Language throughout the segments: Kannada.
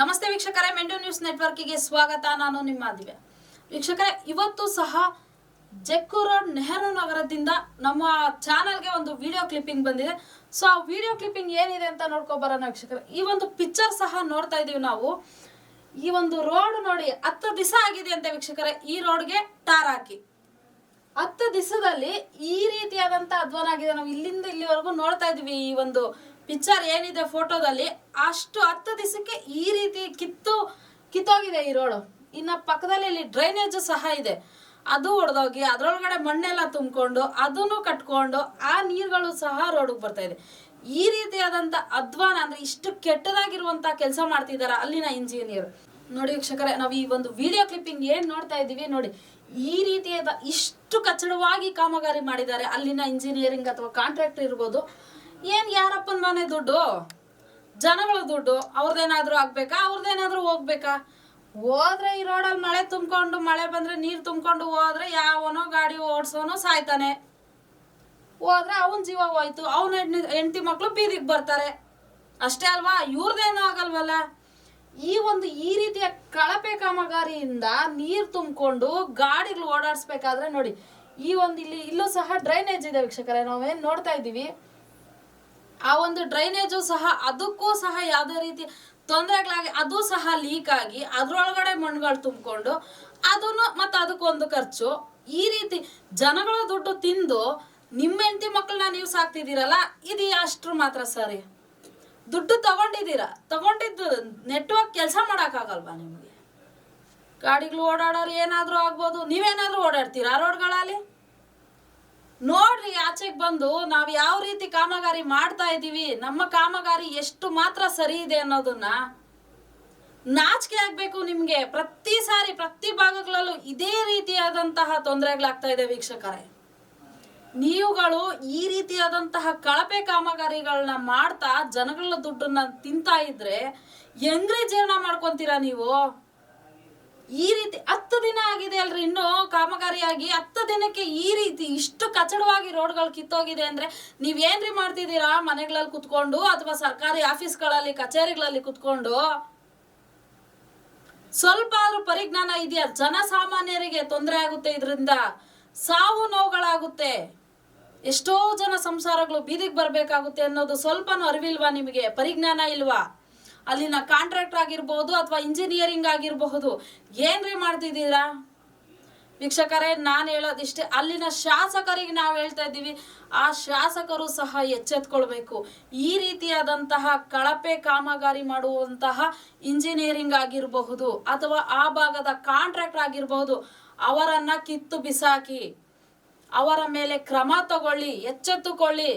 ನಮಸ್ತೆ ವೀಕ್ಷಕರೇ, ಮೆಂಡು ನ್ಯೂಸ್ ನೆಟ್ವರ್ಕಿಗೆ ಸ್ವಾಗತ. ನಾನು ನಿಮ್ಮ ದಿವ್ಯ. ವೀಕ್ಷಕರೇ, ಇವತ್ತು ಸಹ ಜಕ್ಕೂ ರೋಡ್ ನೆಹರು ನಗರದಿಂದ ನಮ್ಮ ಚಾನಲ್ಗೆ ಒಂದು ವಿಡಿಯೋ ಕ್ಲಿಪ್ಪಿಂಗ್ ಬಂದಿದೆ. ಸೊ ಆ ವಿಡಿಯೋ ಕ್ಲಿಪ್ಪಿಂಗ್ ಏನಿದೆ ಅಂತ ನೋಡ್ಕೊಬರೋಣ ವೀಕ್ಷಕರೇ. ಈ ಒಂದು ಪಿಕ್ಚರ್ ಸಹ ನೋಡ್ತಾ ಇದೀವಿ ನಾವು. ಈ ಒಂದು ರೋಡ್ ನೋಡಿ 10 ದಿವಸ ಆಗಿದೆ ಅಂತ ವೀಕ್ಷಕರೇ. ಈ ರೋಡ್ಗೆ ಟಾರ್ ಹಾಕಿ 10 ದಿವಸದಲ್ಲಿ ಈ ರೀತಿಯಾದಂತ ಅಧ್ವಾನ ಆಗಿದೆ. ನಾವು ಇಲ್ಲಿಂದ ಇಲ್ಲಿವರೆಗೂ ನೋಡ್ತಾ ಇದೀವಿ. ಈ ಒಂದು ಪಿಕ್ಚರ್ ಏನಿದೆ ಫೋಟೋದಲ್ಲಿ, ಅಷ್ಟು 10 ದಿವಸಕ್ಕೆ ಈ ರೀತಿ ಕಿತ್ತೋಗಿದೆ ಈ ರೋಡ್. ಇನ್ನ ಪಕ್ಕದಲ್ಲಿ ಇಲ್ಲಿ ಡ್ರೈನೇಜ್ ಸಹ ಇದೆ, ಅದು ಒಡೆದೋಗಿ ಅದ್ರೊಳಗಡೆ ಮಣ್ಣೆಲ್ಲ ತುಂಬಿಕೊಂಡು ಅದನ್ನು ಕಟ್ಕೊಂಡು ಆ ನೀರುಗಳು ಸಹ ರೋಡ್ಗೆ ಬರ್ತಾ ಇದೆ. ಈ ರೀತಿಯಾದಂತ ಅಧ್ವಾನ ಅಂದ್ರೆ ಇಷ್ಟು ಕೆಟ್ಟದಾಗಿರುವಂತ ಕೆಲಸ ಮಾಡ್ತಿದಾರ ಅಲ್ಲಿನ ಇಂಜಿನಿಯರ್. ನೋಡಿ ವೀಕ್ಷಕರೇ, ನಾವು ಈ ಒಂದು ವಿಡಿಯೋ ಕ್ಲಿಪ್ಪಿಂಗ್ ಏನ್ ನೋಡ್ತಾ ಇದೀವಿ ನೋಡಿ, ಈ ರೀತಿಯಾದ ಇಷ್ಟು ಕಚ್ಚಡವಾಗಿ ಕಾಮಗಾರಿ ಮಾಡಿದ್ದಾರೆ ಅಲ್ಲಿನ ಇಂಜಿನಿಯರಿಂಗ್ ಅಥವಾ ಕಾಂಟ್ರಾಕ್ಟರ್ ಇರ್ಬೋದು. ಏನ್ ಯಾರಪ್ಪನ ಮನೆ ದುಡ್ಡು, ಜನಗಳ ದುಡ್ಡು, ಅವ್ರದ್ದೇನಾದ್ರೂ ಆಗ್ಬೇಕಾ, ಅವ್ರದ್ದೇನಾದ್ರೂ ಹೋಗ್ಬೇಕಾ? ಹೋದ್ರೆ ಈ ರೋಡಲ್ಲಿ ಮಳೆ ತುಂಬಿಕೊಂಡು, ಮಳೆ ಬಂದ್ರೆ ನೀರು ತುಂಬಿಕೊಂಡು ಹೋದ್ರೆ ಯಾವನೋ ಗಾಡಿ ಓಡಿಸೋನು ಸಾಯ್ತಾನೆ, ಹೋದ್ರೆ ಅವನ್ ಜೀವ ಹೋಯ್ತು, ಅವನ ಹೆಂಡತಿ ಮಕ್ಳು ಬೀದಿಗೆ ಬರ್ತಾರೆ ಅಷ್ಟೇ ಅಲ್ವಾ? ಇವ್ರದೇನೂ ಆಗಲ್ವಲ್ಲ. ಈ ರೀತಿಯ ಕಳಪೆ ಕಾಮಗಾರಿಯಿಂದ ನೀರು ತುಂಬಿಕೊಂಡು ಗಾಡಿಗಳು ಓಡಾಡಿಸ್ಬೇಕಾದ್ರೆ ನೋಡಿ, ಇಲ್ಲೂ ಸಹ ಡ್ರೈನೇಜ್ ಇದೆ ವೀಕ್ಷಕರೇ. ನಾವೇನ್ ನೋಡ್ತಾ ಇದೀವಿ, ಆ ಒಂದು ಡ್ರೈನೇಜು ಸಹ ಅದಕ್ಕೂ ಸಹ ಯಾವುದೇ ರೀತಿ ತೊಂದರೆಗಳಾಗಿ ಅದು ಸಹ ಲೀಕ್ ಆಗಿ ಅದ್ರೊಳಗಡೆ ಮಣ್ಣುಗಳು ತುಂಬಿಕೊಂಡು ಅದನ್ನು ಮತ್ತೆ ಅದಕ್ಕೊಂದು ಖರ್ಚು. ಈ ರೀತಿ ಜನಗಳ ದುಡ್ಡು ತಿಂದು ನಿಮ್ಮ ಹೆಂಡತಿ ಮಕ್ಕಳನ್ನ ನೀವು ಸಾಕ್ತಿದ್ದೀರಲ್ಲ, ಇದು ಅಷ್ಟ್ರ ಮಾತ್ರ ಸರಿ. ದುಡ್ಡು ತಗೊಂಡಿದ್ದು ನೆಟ್ವರ್ಕ್ ಕೆಲಸ ಮಾಡೋಕ್ಕಾಗಲ್ವಾ ನಿಮಗೆ? ಗಾಡಿಗಳು ಓಡಾಡೋರು ಏನಾದರೂ ಆಗ್ಬೋದು, ನೀವೇನಾದ್ರೂ ಓಡಾಡ್ತೀರಾ ರೋಡ್ಗಳಲ್ಲಿ? ನೋಡ್ರಿ ಆಚೆಗೆ ಬಂದು ನಾವು ಯಾವ ರೀತಿ ಕಾಮಗಾರಿ ಮಾಡ್ತಾ ಇದೀವಿ, ನಮ್ಮ ಕಾಮಗಾರಿ ಎಷ್ಟು ಮಾತ್ರ ಸರಿ ಇದೆ ಅನ್ನೋದನ್ನ ನಾಚಿಕೆ ಆಗ್ಬೇಕು ನಿಮ್ಗೆ. ಪ್ರತಿ ಭಾಗಗಳಲ್ಲೂ ಇದೇ ರೀತಿಯಾದಂತಹ ತೊಂದರೆಗಳಾಗ್ತಾ ಇದೆ ವೀಕ್ಷಕರೇ. ನೀವುಗಳು ಈ ರೀತಿಯಾದಂತಹ ಕಳಪೆ ಕಾಮಗಾರಿಗಳನ್ನ ಮಾಡ್ತಾ ಜನಗಳ ದುಡ್ಡನ್ನ ತಿಂತಾ ಇದ್ರೆ ಹೆಂಗ್ರಿ ಜೀವನ ಮಾಡ್ಕೊಂತೀರಾ ನೀವು? ಈ ರೀತಿ 10 ದಿನ ಆಗಿದೆ ಅಲ್ರಿ, ಇನ್ನು ಕಾಮಗಾರಿಯಾಗಿ 10 ದಿನಕ್ಕೆ ಈ ರೀತಿ ಇಷ್ಟು ಕಚಡವಾಗಿ ರೋಡ್ಗಳು ಕಿತ್ತೋಗಿದೆ ಅಂದ್ರೆ ನೀವೇನ್ರಿ ಮಾಡ್ತಿದ್ದೀರಾ? ಮನೆಗಳಲ್ಲಿ ಕುತ್ಕೊಂಡು ಅಥವಾ ಸರ್ಕಾರಿ ಆಫೀಸ್ಗಳಲ್ಲಿ ಕಚೇರಿಗಳಲ್ಲಿ ಕುತ್ಕೊಂಡು ಸ್ವಲ್ಪ ಆದ್ರೂ ಪರಿಜ್ಞಾನ ಇದೆಯಾ? ಜನಸಾಮಾನ್ಯರಿಗೆ ತೊಂದರೆ ಆಗುತ್ತೆ, ಇದರಿಂದ ಸಾವು ನೋವುಗಳಾಗುತ್ತೆ, ಎಷ್ಟೋ ಜನ ಸಂಸಾರಗಳು ಬೀದಿಗೆ ಬರ್ಬೇಕಾಗುತ್ತೆ ಅನ್ನೋದು ಸ್ವಲ್ಪನೂ ಅರಿವಿಲ್ವಾ ನಿಮಗೆ? ಪರಿಜ್ಞಾನ ಇಲ್ವಾ? ಅಲ್ಲಿನ ಕಾಂಟ್ರಾಕ್ಟರ್ ಆಗಿರ್ಬೋದು ಅಥವಾ ಇಂಜಿನಿಯರಿಂಗ್ ಆಗಿರಬಹುದು, ಏನ್ರಿ ಮಾಡ್ತಿದ್ದೀರಾ ವೀಕ್ಷಕರೇ? ನಾನು ಹೇಳೋದಿಷ್ಟೇ, ಅಲ್ಲಿನ ಶಾಸಕರಿಗೆ ನಾವು ಹೇಳ್ತಾ ಇದ್ದೀವಿ, ಆ ಶಾಸಕರು ಸಹ ಎಚ್ಚೆತ್ಕೊಳ್ಬೇಕು. ಈ ರೀತಿಯಾದಂತಹ ಕಳಪೆ ಕಾಮಗಾರಿ ಮಾಡುವಂತಹ ಇಂಜಿನಿಯರಿಂಗ್ ಆಗಿರಬಹುದು ಅಥವಾ ಆ ಭಾಗದ ಕಾಂಟ್ರಾಕ್ಟರ್ ಆಗಿರಬಹುದು, ಅವರನ್ನ ಕಿತ್ತು ಬಿಸಾಕಿ ಅವರ ಮೇಲೆ ಕ್ರಮ ತಗೊಳ್ಳಿ, ಎಚ್ಚೆತ್ತುಕೊಳ್ಳಿ,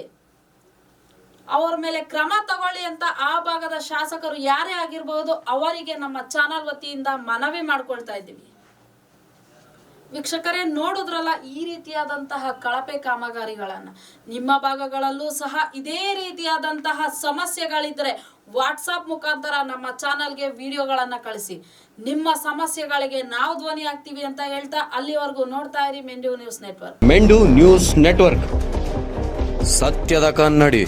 ಅವರ ಮೇಲೆ ಕ್ರಮ ತಗೊಳ್ಳಿ ಅಂತ ಆ ಭಾಗದ ಶಾಸಕರು ಯಾರೇ ಆಗಿರಬಹುದು ಅವರಿಗೆ ನಮ್ಮ ಚಾನಲ್ ವತಿಯಿಂದ ಮನವಿ ಮಾಡ್ಕೊಳ್ತಾ ಇದ್ದೀವಿ. ವೀಕ್ಷಕರೇ, ನೋಡಿದ್ರಲ್ಲ ಈ ರೀತಿಯಾದಂತಹ ಕಳಪೆ ಕಾಮಗಾರಿಗಳನ್ನ. ನಿಮ್ಮ ಭಾಗಗಳಲ್ಲೂ ಸಹ ಇದೇ ರೀತಿಯಾದಂತಹ ಸಮಸ್ಯೆಗಳಿದ್ರೆ ವಾಟ್ಸಾಪ್ ಮುಖಾಂತರ ನಮ್ಮ ಚಾನಲ್ಗೆ ವಿಡಿಯೋಗಳನ್ನ ಕಳಿಸಿ. ನಿಮ್ಮ ಸಮಸ್ಯೆಗಳಿಗೆ ನಾವು ಧ್ವನಿ ಆಗ್ತೀವಿ ಅಂತ ಹೇಳ್ತಾ ಅಲ್ಲಿವರೆಗೂ ನೋಡ್ತಾ ಇರಿ ಮೆಂಡು ನ್ಯೂಸ್ ನೆಟ್ವರ್ಕ್. ಮೆಂಡು ನ್ಯೂಸ್ ನೆಟ್ವರ್ಕ್, ಸತ್ಯದ ಕನ್ನಡಿ.